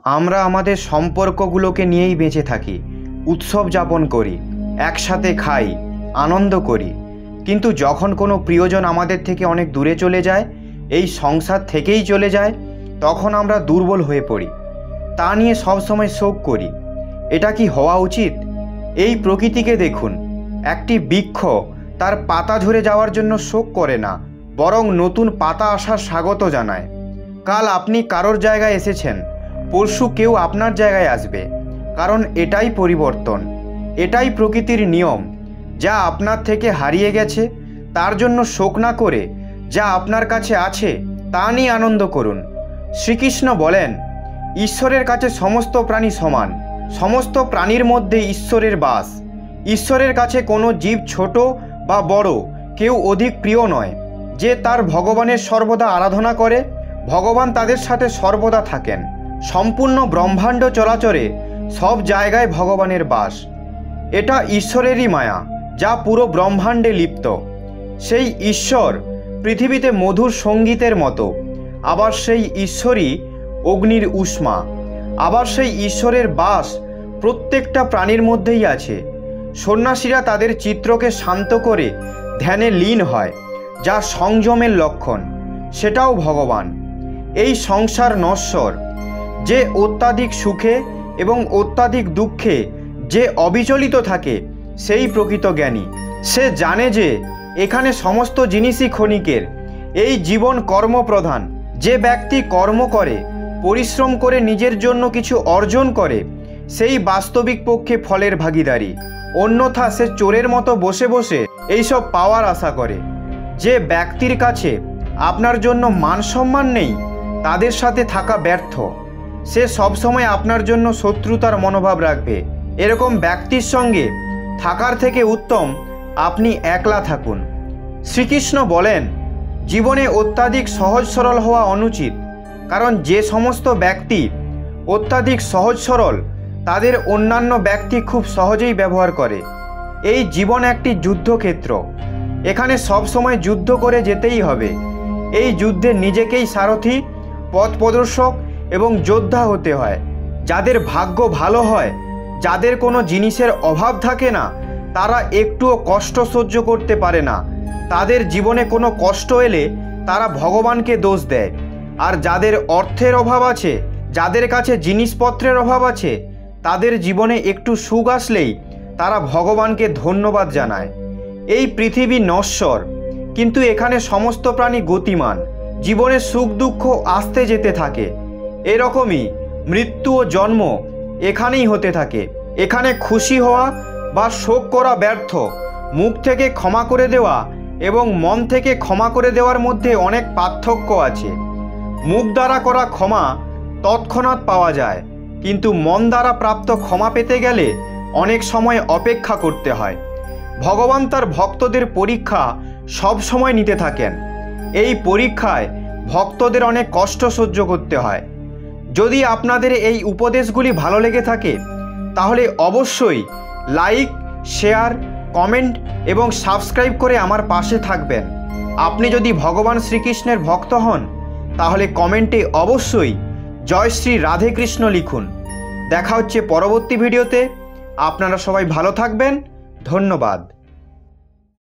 আমরা আমাদের সম্পর্কগুলোকে নিয়েই বেঁচে থাকি, উৎসব যাপন করি, একসাথে খাই, আনন্দ করি। কিন্তু যখন কোনো প্রিয়জন আমাদের থেকে অনেক দূরে চলে যায়, এই সংসার থেকেই চলে যায়, তখন আমরা দুর্বল হয়ে পড়ি। তা নিয়ে সবসময় শোক করি। এটা কি হওয়া উচিত? এই প্রকৃতিকে দেখুন, একটি বৃক্ষ তার পাতা ঝরে যাওয়ার জন্য শোক করে না, বরং নতুন পাতা আসার স্বাগত জানায়। কাল আপনি কারোর জায়গায় এসেছেন, পরশু কেউ আপনার জায়গায় আসবে, কারণ এটাই পরিবর্তন, এটাই প্রকৃতির নিয়ম। যা আপনার থেকে হারিয়ে গেছে তার জন্য শোক না করে যা আপনার কাছে আছে তা নিয়ে আনন্দ করুন। শ্রীকৃষ্ণ বলেন, ঈশ্বরের কাছে সমস্ত প্রাণী সমান, সমস্ত প্রাণীর মধ্যে ঈশ্বরের বাস। ঈশ্বরের কাছে কোনো জীব ছোট বা বড়, কেউ অধিক প্রিয় নয়। যে তার ভগবানের সর্বদা আরাধনা করে, ভগবান তাদের সাথে সর্বদা থাকেন। সম্পূর্ণ ব্রহ্মাণ্ড চরাচরে সব জায়গায় ভগবানের বাস। এটা ঈশ্বরেরই মায়া, যা পুরো ব্রহ্মাণ্ডে লিপ্ত। সেই ঈশ্বর পৃথিবীতে মধুর সঙ্গীতের মতো, আবার সেই ঈশ্বরই অগ্নির উষ্মা। আবার সেই ঈশ্বরের বাস প্রত্যেকটা প্রাণীর মধ্যেই আছে। সন্ন্যাসীরা তাদের চিত্রকে শান্ত করে ধ্যানে লীন হয়, যা সংযমের লক্ষণ। সেটাও ভগবান। এই সংসার নশ্বর। যে অত্যাধিক সুখে এবং অত্যাধিক দুঃখে যে অবিচলিত থাকে, সেই প্রকৃত জ্ঞানী। সে জানে যে এখানে সমস্ত জিনিসই ক্ষণিকের। এই জীবন কর্মপ্রধান। যে ব্যক্তি কর্ম করে, পরিশ্রম করে নিজের জন্য কিছু অর্জন করে, সেই বাস্তবিক পক্ষে ফলের ভাগীদারি। অন্যথা সে চোরের মতো বসে বসে এইসব পাওয়ার আশা করে। যে ব্যক্তির কাছে আপনার জন্য মান সম্মান নেই, তাদের সাথে থাকা ব্যর্থ। সে সবসময় আপনার জন্য শত্রুতার মনোভাব রাখবে। এরকম ব্যক্তির সঙ্গে থাকার থেকে উত্তম আপনি একলা থাকুন। শ্রীকৃষ্ণ বলেন, জীবনে অত্যাধিক সহজ সরল হওয়া অনুচিত, কারণ যে সমস্ত ব্যক্তি অত্যাধিক সহজ সরল, তাদের অন্যান্য ব্যক্তি খুব সহজেই ব্যবহার করে। এই জীবন একটি যুদ্ধক্ষেত্র। এখানে সবসময় যুদ্ধ করে যেতেই হবে। এই যুদ্ধে নিজেকেই সারথি, পথ প্রদর্শক এবং যোদ্ধা হতে হয়। যাদের ভাগ্য ভালো হয়, যাদের কোনো জিনিসের অভাব থাকে না, তারা একটুও কষ্ট সহ্য করতে পারে না। তাদের জীবনে কোনো কষ্ট এলে তারা ভগবানকে দোষ দেয়। আর যাদের অর্থের অভাব আছে, যাদের কাছে জিনিসপত্রের অভাব আছে, তাদের জীবনে একটু সুখ আসলেই তারা ভগবানকে ধন্যবাদ জানায়। এই পৃথিবী নশ্বর, কিন্তু এখানে সমস্ত প্রাণী গতিমান। জীবনে সুখ দুঃখ আসতে যেতে থাকে। এরকমই মৃত্যু ও জন্ম এখানেই হতে থাকে। এখানে খুশি হওয়া বা শোক করা ব্যর্থ। মুখ থেকে ক্ষমা করে দেওয়া এবং মন থেকে ক্ষমা করে দেওয়ার মধ্যে অনেক পার্থক্য আছে। মুখ দ্বারা করা ক্ষমা তৎক্ষণাৎ পাওয়া যায়, কিন্তু মন দ্বারা প্রাপ্ত ক্ষমা পেতে গেলে অনেক সময় অপেক্ষা করতে হয়। ভগবান তার ভক্তদের পরীক্ষা সব সময় নিতে থাকেন। এই পরীক্ষায় ভক্তদের অনেক কষ্ট সহ্য করতে হয়। যদি আপনাদের এই উপদেশগুলি ভালো লেগে থাকে, তাহলে অবশ্যই লাইক, শেয়ার, কমেন্ট এবং সাবস্ক্রাইব করে আমার পাশে থাকবেন। আপনি যদি ভগবান শ্রীকৃষ্ণের ভক্ত হন, তাহলে কমেন্টে অবশ্যই জয় শ্রী রাধে কৃষ্ণ লিখুন। দেখা হচ্ছে পরবর্তী ভিডিওতে। আপনারা সবাই ভালো থাকবেন। ধন্যবাদ।